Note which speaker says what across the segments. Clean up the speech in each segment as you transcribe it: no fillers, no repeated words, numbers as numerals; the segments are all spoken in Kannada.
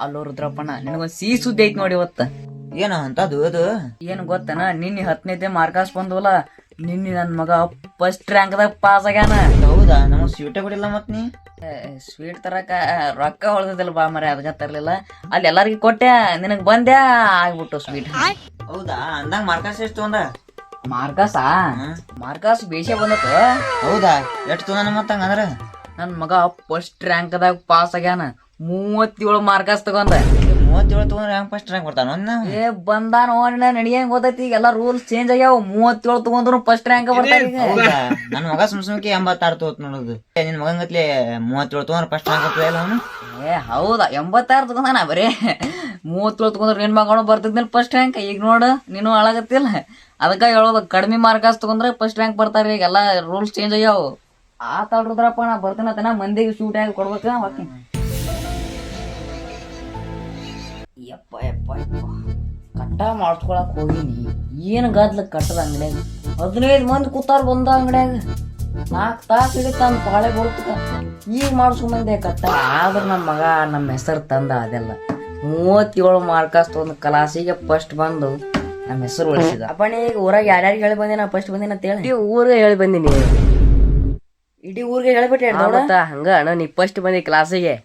Speaker 1: ಅಲ್ಲೋ ರುದ್ರಪ್ಪಣ್ಣ ನಿನಗೊಂದ್ ಸಿಹಿ ಸುದ್ದಿ ಐತಿ ನೋಡಿ ಇವತ್ತ.
Speaker 2: ಏನ ಅಂತದು ಅದು
Speaker 1: ಏನ್ ಗೊತ್ತನ, ನಿನ್ನೆ 10ನೇತೆ ಮಾರ್ಕಾಸ್ ಬಂದವಲ್ಲ, ನಿನ್ನೆ ನನ್ ಮಗ ಫಸ್ಟ್ ರ್ಯಾಂಕ್ದಾಗ ಪಾಸ್ ಆಗ್ಯಾನ.
Speaker 2: ಹೌದಾ? ನಮಗ್ ಸ್ವೀಟೇ ಕೊಡಿಲ್ಲ ಮತ್ ನೀ.
Speaker 1: ಸ್ವೀಟ್ ತರಕ ರೊಕ್ಕ ಹೊಳ್ದಿಲ್ಲ ಬಾ ಮರೆ, ಅದಕ್ಕ ತರ್ಲಿಲ್ಲ. ಅಲ್ಲಿ ಎಲ್ಲಾರ್ಗಿ ಕೊಟ್ಟೆ, ನಿನಗ್ ಬಂದ್ಯಾ ಆಗ್ಬಿಟ್ಟು ಸ್ವೀಟ್.
Speaker 2: ಹೌದಾ? ಅಂದಂಗ ಮಾರ್ಕಾಸ್ ಎಷ್ಟು ತೊಂದ?
Speaker 1: ಮಾರ್ಕಾಸಾ? ಮಾರ್ಕಾಸ್ ಬೇಷೆ ಬಂದತ್ತ.
Speaker 2: ಹೌದಾ? ಎಷ್ಟು ತೊಂದ ಮತ್ತ ಹಂಗಂದ್ರ?
Speaker 1: ನನ್ ಮಗ ಫಸ್ಟ್ ರ್ಯಾಂಕ್ದಾಗ ಪಾಸ್ ಆಗ್ಯಾನ. 37 ಮಾರ್ಕಾಸ್ ತಗೊಂಡ.
Speaker 2: 37 ತಗೊಂಡ್ರೆ ಹೆಂಗ್ ಫಸ್ಟ್ ರ್ಯಾಂಕ್ ಬರ್ತಾನ?
Speaker 1: ಏ ಬಂದಾನ ನಡಿಯಂಗ್ ಗೊತ್ತೈತಿ. ಈಗ ಎಲ್ಲಾ ರೂಲ್ಸ್ ಚೇಂಜ್ ಆಗ್ಯಾವ. 37 ತಗೊಂಡ್ರು ಫಸ್ಟ್ ರ್ಯಾಂಕ್ ಬರ್ತಾರ ಈಗ.
Speaker 2: ನನ್ ಮಗ ಸುಮ್ಕೆ 86 ತಗೋತ್ ನೋಡುದು. ನಿನ್ ಮಗಂಗತ್ಲೆ 37 ತಗೊಂಡ್ರೆ ಫಸ್ಟ್ ರ್ಯಾಂಕ್ ಬರ್ತದ ಇಲ್ಲ ಅವನು?
Speaker 1: ಏ ಹೌದಾ? 86 ತಗೊಂಡಾನ ಬರೇ. 37 ತಗೊಂಡ್ರೆ ನಿನ್ ಮಗನು ಬರ್ತಿದ್ಮೇಲೆ ಫಸ್ಟ್ ರ್ಯಾಂಕ್. ಈಗ ನೋಡು ನೀನು ಹಾಳಾಗತ್ತಿಲ್ಲ. ಅದಕ್ಕ ಹೇಳೋದು, ಕಡಿಮೆ ಮಾರ್ಕಾಸ್ ತಗೊಂಡ್ರೆ ಫಸ್ಟ್ ರ್ಯಾಂಕ್ ಬರ್ತಾರ. ಈಗ ಎಲ್ಲಾ ರೂಲ್ಸ್ ಚೇಂಜ್ ಆಗ್ಯಾವ. ಆತಾಡ್ರಪ್ಪ, ನಾ ಬರ್ತೀನತನ ಮಂದಿಗೆ ಶೂಟ್ ಆಗಿ ಕೊಡ್ಬೇಕ. ಯಪ್ಪ ಯಪ್ಪ ಯಪ್ಪ, ಕಟ್ಟ ಮಾಡ್ಸ್ಕೊಳಕ್ ಹೋಗಿನಿ. ಏನ್ ಗದ್ಲ ಕಟ್ಟದ ಅಂಗಡ್ಯಾಗ 15 ಮಂದಿ ಕೂತಾರ ಬಂದ ಅಂಗಡ್ಯಾಗ. 4 ತಾಸು ಹಿಡಿತಂದ ಪಾಳೆ ಬರುತ್ತ. ಈಗ ಮಾಡ್ಸ್ಕೊಂಬಂದೆ ಕಟ್ಟ. ಆದ್ರ ನಮ್ಮ ಮಗ ನಮ್ಮ ಹೆಸರು ತಂದ ಅದೆಲ್ಲ. 37 ಮಾರ್ಕಾಸ್ ತಗೊಂಡ್ ಕ್ಲಾಸಿಗೆ ಫಸ್ಟ್ ಬಂದು ನಮ್ಮ ಹೆಸರು ಉಳಿಸಿದ. ಅಪ್ಪ ನೀ ಈಗ ಊರಾಗ ಯಾರ್ಯಾರಿಗೆ ಹೇಳಿ ಬಂದಿನ ಫಸ್ಟ್ ಬಂದಿನ ಅಂತ ಹೇಳಿ?
Speaker 3: ಊರಿಗೆ ಹೇಳಿ ಬಂದಿನಿ.
Speaker 1: ಇಡೀ ಊರಿಗೆ ಹೇಳ್ಬಿಟ್ಟೆ
Speaker 3: ಹಂಗ ಅಣ್ಣ, ನೀ ಫಸ್ಟ್ ಬಂದಿ ಕ್ಲಾಸಿಗೆ.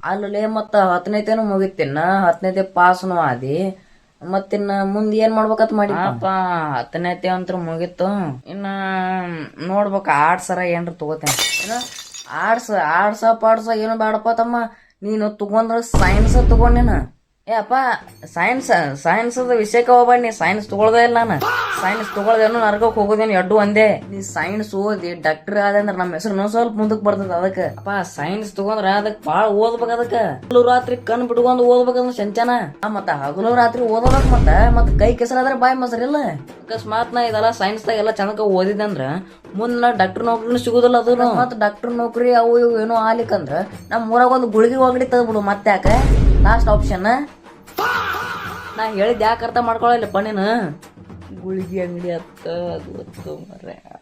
Speaker 1: ಅಲ್ಲೇ ಮತ್ತ 10ನೇತೇನು ಮುಗಿತೇನ, 10ನೇತೆ ಪಾಸ್ನು ಆದಿ. ಮತ್ತಿನ್ನ ಮುಂದ್ ಏನ್ ಮಾಡ್ಬೇಕಂತ ಮಾಡಿಪ್ಪ? 10ನೇತೆ ಅಂತ ಮುಗಿತ್ತು. ಇನ್ನ ನೋಡ್ಬೇಕ ಆರ್ಟ್ಸರ ಏನ್ರ ತಗೋತೇನೆ. ಆರ್ಟ್ಸ ಪಾಡ್ಸ ಏನು ಬೇಡಪ್ಪ ತಮ್ಮ. ನೀನು ತಗೊಂಡ್ರ ಸೈನ್ಸ್ ತಗೊಂಡಿನ. ಏ ಅಪ್ಪ, ಸೈನ್ಸ್ ವಿಷಯಕ್ಕೆ ಹೋಗ್ಬೇಡ. ನೀ ಸೈನ್ಸ್ ತಗೊಳ್ದೇ ಇಲ್ಲ. ನಾನು ಸೈನ್ಸ್ ತಗೊಳ್ದೇನು ನರ್ಗಕ್ ಹೋಗೋದೇನು ಎಡ್ಡು ಒಂದೇ. ನೀ ಸೈನ್ಸ್ ಓದಿ ಡಾಕ್ಟರ್ ಆದ ಅಂದ್ರೆ ನಮ್ಮ ಹೆಸರು ಸ್ವಲ್ಪ ಮುಂದಕ್ಕೆ ಬರ್ತದ. ಅದಕ್ಕೆ ಅಪ್ಪ ಸೈನ್ಸ್ ತಗೊಂಡ್ರ ಅದಕ್ಕೆ ಬಾಳ ಓದ್ಬೇಕ. ಅದಕ್ಕೆ ಹಗಲು ರಾತ್ರಿ ಕಣ್ ಬಿಟ್ಕೊಂಡು ಓದ್ಬೇಕಂದ್ರ ಸಂಚಾನ. ಮತ್ತ ಹಗಲು ರಾತ್ರಿ ಓದೋದಕ್ ಮತ್ತ ಕೈ ಕೆಸರಾದ್ರೆ ಬಾಯಿ ಮೊಸರಿಲ್ಲ. ಅಕಸ್ಮಾತ್ ನಾ ಇದೆಲ್ಲ ಸೈನ್ಸ್ದಾಗ ಎಲ್ಲ ಚಂದಕ ಓದಿದಂದ್ರ ಮುಂದ್ ನಾ ಡಾಕ್ಟರ್ ನೌಕರಿನೂ ಸಿಗುದಿಲ್ಲ. ಅದು ಮತ್ತ ಡಾಕ್ಟರ್ ನೌಕರಿ ಅವು ಇವು ಏನೋ ಆಲಿಕ್ಕಂದ್ರ ನಮ್ ಊರಾಗ ಒಂದು ಗುಳಿಗೆ ಹೋಗಡಿ ತೆಗ್ಬಿಡು. ಮತ್ತೆ ಯಾಕೆ ಲಾಸ್ಟ್ ಆಪ್ಷನ್ ನಾ ಹೇಳಿದ್ ಯಾಕೆ ಅರ್ಥ ಮಾಡ್ಕೊಳಲ್ಲಪ್ಪ ನೀನು? ಗುಳಿಗೆ ಅಂಗಡಿ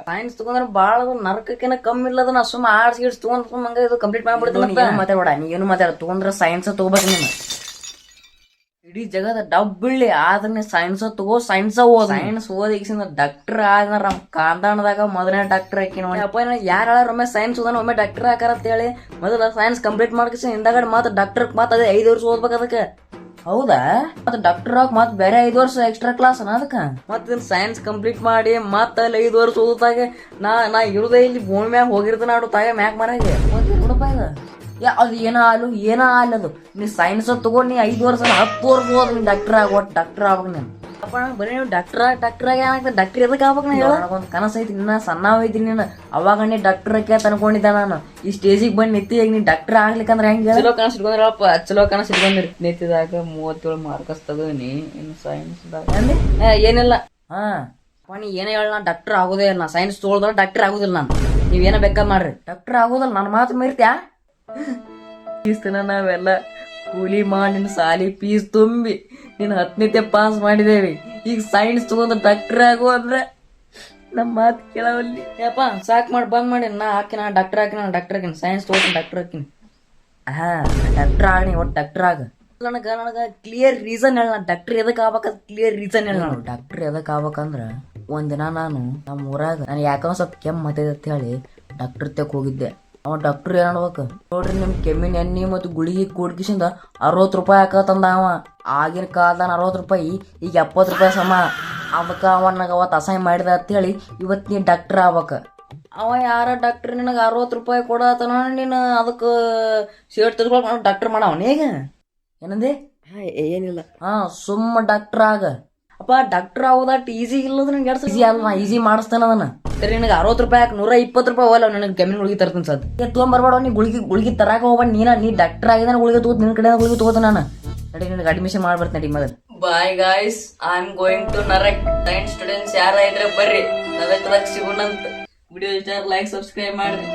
Speaker 1: ಸೈನ್ಸ್ ತಗೊಂಡ್ರೆ ಬಾಳ ನರಕಕ್ಕಿನ ಕಮ್ಮಿ ಇಲ್ಲದ. ನಾ ಸುಮ್ಮ ಆರ್ಟ್ಸ್ ಗಿಡ್ಸ್ ತಗೊಂಡ್ ಇದು ಕಂಪ್ಲೀಟ್ ಮಾಡ್ಬಿಡ್ತೀನಿ. ಮಾತಾಡ ನೀ ಏನು ಮಾತಾಡ, ತಗೊಂಡ್ರೆ ಸೈನ್ಸ್ ತಗೋಬೇಕು ನೀನು. ಇಡೀ ಜಗದ ಡಬ್ಬಿಳ್ಳಿ ಆದ್ರೆ ನೀ ಸೈನ್ಸ್ ತಗೋ. ಸೈನ್ಸ್ ಓದ್. ಸೈನ್ಸ್ ಓದಿಸಿಂದ ಡಾಕ್ಟರ್ ಆದ ನಮ್ ಕಾಂತಾಣದಾಗ ಮೊದಲನೇ ಡಾಕ್ಟರ್ ಹಾಕಿ ನೋಡಿ. ಅಪ್ಪ ಯಾರು ಹೇಳ ಒಮ್ಮೆ ಸೈನ್ಸ್ ಓದನ ಒಮ್ಮೆ ಡಾಕ್ಟರ್ ಹಾಕಾರ ಅಂತ ಹೇಳಿ ಮೊದಲ ಸೈನ್ಸ್ ಕಂಪ್ಲೀಟ್ ಮಾಡ್ಕೇಸಿ ಹಿಂದಾಗಡೆ ಮಾತ್ರ ಡಾಕ್ಟರ್ ಮಾತ್ರ ಅದೇ 5 ವರ್ಷ ಓದ್ಬೇಕು. ಅದಕ್ಕೆ ಹೌದಾ? ಮತ್ತೆ ಡಾಕ್ಟರ್ ಆಗ ಮತ್ ಬೇರೆ 5 ವರ್ಷ ಎಕ್ಸ್ಟ್ರಾ ಕ್ಲಾಸ್ ಅದಕ್ಕ ಮತ್ತ ಸೈನ್ಸ್ ಕಂಪ್ಲೀಟ್ ಮಾಡಿ ಮತ್ತ ಅಲ್ಲಿ 5 ವರ್ಷ ಓದಾಗೆ ನಾ ಇರುದೇ ಇಲ್ಲಿ ಭೂಮಿ ಮ್ಯಾಗ ಹೋಗಿರ್ತಾನ ನಾಡು ತಾಯ ಮ್ಯಾಕ್ ಮರಾಗೆ ನೋಡಪ್ಪ. ಇದು ಅದು ಏನ ಅದು ನೀ ಸೈನ್ಸ್ ತಗೊಂಡ್ ನೀ 5 ವರ್ಷ 10 ವರ್ಷ ಹೋದ್ ನೀನ್ ಡಾಕ್ಟರ್ ಆಗ. ಒಟ್ಟು ಡಾಕ್ಟರ್ ಆಗ್ಬೇಕು ನೀನು. ಅಪ್ಪ ಬರೀ ನೀವು ಡಾಕ್ಟರ್ ಆಗಿ ಏನಾಗ್ತದೆ? ಡಾಕ್ಟರ್ ಎದಕ್ಕೆ ಆಗ್ಬೇಕು? ನಾ ಹೇಳೋದು ಕನಸು ಐತಿ. ನಿನ್ನ ಸಣ್ಣ ಐತಿ ನೀನು. ಅವಾಗ ನೀ ಡಾಕ್ಟರ್ ಆಕೆ ಅನ್ಕೊಂಡಿದ್ದ. ನಾನು ಈ ಸ್ಟೇಜಿಗೆ ಬಂದು ನಿಂತಿ. ಈಗ ನೀ ಡಾಕ್ಟರ್ ಆಗ್ಲಿಕ್ಕಂದ್ರೆ ಹೆಂಗೆ? ಚಲೋ ಕನಸು ಇಟ್ಕೊಂಡ್ರಪ್ಪ, ಚಲೋ ಕನಸು ಇಟ್ಕೊಂಡ್ರಿ. ನಿಂತಿದಾಗ 37 ಮಾರ್ಕಸ್ ತಗೋನಿ. ಇನ್ನು ಸೈನ್ಸ್ ಏನಿಲ್ಲ. ನೀ ಏನೇ ಹೇಳ, ನಾ ಡಾಕ್ಟರ್ ಆಗೋದೇ ಇಲ್ಲ. ನಾ ಸೈನ್ಸ್ ತೊಗೊಳ್ದ್ರ ಡಾಕ್ಟರ್ ಆಗೋದಿಲ್ಲ. ನಾನು ನೀವೇನ ಬೇಕಾದ್ ಮಾಡ್ರಿ, ಡಾಕ್ಟರ್ ಆಗೋದಿಲ್ಲ. ನನ್ನ ಮಾತು ಮೀರ್ತ್ಯಾ? ಈಸ್ತಿನ ನಾವೆಲ್ಲ ಕೂಲಿ ಮಾಡಿ ನಿನ್ನ ಸಾಲಿ ಫೀಸ್ ತುಂಬಿ ನೀನು 10ನೇತೆ ಪಾಸ್ ಮಾಡಿದೇವಿ. ಈಗ ಸೈನ್ಸ್ ತಗೊಂಡ್ರೆ ಡಾಕ್ಟರ್ ಆಗು ಅಂದ್ರೆ ನಮ್ಮ ಮಾತು ಕೇಳವಲ್ಲಿ. ಯಪ್ಪ ಸಾಕ್ ಮಾಡಿ ಬಂದ್ ಮಾಡಿ. ನಾ ಹಾಕಿನ ಡಾಕ್ಟರ್ ಹಾಕಿನ ಸೈನ್ಸ್ ತಗೋತೀನಿ ಡಾಕ್ಟರ್ ಹಾಕಿನಿ. ಡಾಕ್ಟರ್ ಆಗನಿ. ಒಟ್ಟು ಡಾಕ್ಟರ್ ಆಗ. ನನಗ ಕ್ಲಿಯರ್ ರೀಸನ್ ಹೇಳ. ಡಾಕ್ಟರ್ ಎದಕ್ ಆಗ್ಬೇಕಂತ ಕ್ಲಿಯರ್ ರೀಸನ್ ಹೇಳ. ಡಾಕ್ಟರ್ ಎದಕ್ ಆಗ್ಬೇಕಂದ್ರ ಒಂದಿನ ನಾನು ನಮ್ಮ ಊರಾಗ ನಾನು ಯಾಕಂದ್ರೆ ಸ್ವಲ್ಪ ಕೆಮ್ಮು ಮತ್ತೈತೆ ಅಂತ ಹೇಳಿ ಡಾಕ್ಟರ್ ತೆಕ್ ಹೋಗಿದ್ದೆ. ಅವ ಡಾಕ್ಟರ್ ಏನ್ ಅನ್ಬೇಕು ನೋಡ್ರಿ, ನಿಮ್ ಕೆಮ್ಮಿನ ಎಣ್ಣೆ ಮತ್ತು ಗುಳಿಗೆ ಕೂಡ್ಕಿಸಿಂದ 60 ರೂಪಾಯಿ ಹಾಕತ್ತಂದ. ಅವ ಆಗಿನ ಕಾಲದಾನ 60 ರೂಪಾಯಿ, ಈಗ 70 ರೂಪಾಯಿ ಸಮ. ಅದಕ್ಕೆ ಅವನಾಗ ಅವತ್ತು ಅಸಹ್ಯ ಮಾಡಿದ ಅಂತ ಹೇಳಿ ಇವತ್ತು ನೀ ಡಾಕ್ಟರ್ ಆಗ್ಬೇಕ. ಅವ ಯಾರ ಡಾಕ್ಟರ್ ನಿನಗೆ 60 ರೂಪಾಯಿ ಕೊಡತನ, ನೀನು ಅದಕ್ಕೆ ಶೇಟ್ ತಿರ್ಕೊಳಕ್ ಡಾಕ್ಟರ್ ಮಾಡವನ. ಈಗ ಏನಂದೆ?
Speaker 3: ಏನಿಲ್ಲ.
Speaker 1: ಸುಮ್ಮ ಡಾಕ್ಟರ್ ಆಗ. ಅಪ್ಪ ಡಾಕ್ಟರ್ ಆಗೋದಟ್ ಈಸಿ ಇಲ್ಲದ. ನಿನ್ಗೆ ಈಸಿ ಅಲ್ಲ, ನಾ ಈಸಿ ಮಾಡಿಸ್ತೇನೆ ಅದನ್ನ. ಸರಿ ನಿನಗೆ 60 ರೂಪಾಯಿ ಹಾಕಿ 120 ರೂಪಾಯಿ ಹೋಗಲ್ಲ. ನನಗೆ ಕೆಮ್ಮಿನ ಗುಳಿಗೆ ತರ್ತೀನಿ ಸದ್. ತೊಗೊಂಬರ್ಬೇಡ. ನೀ ಗುಳಿಗೆ ತರಾಕ ಹೋಗ್ಬೇಡ. ನೀ ಡಾಕ್ಟರ್ ಆಗಿದ್ದಾನೆ ಗುಳಿಗೆ ತಗೋತ. ನಿನ್ನ ಕಡೆ ಗುಳಿಗೆ ತಗೋತ ನಾನು. ನಡಿ ನಿನಗೆ ಅಡ್ಮಿಷನ್ ಮಾಡ್ಬರ್ತೀನಿ ನಡಿ ಮೊದಲು. Bye guys, I am going to narak. Science students ಯಾರ ಇದ್ರೆ ಬರ್ರಿ, ನರಕದಾಗ ಸಿಗೋಣಂತ. ವಿಡಿಯೋ ಇಷ್ಟ ಲೈಕ್ ಸಬ್ಸ್ಕ್ರೈಬ್ ಮಾಡ್ರಿ.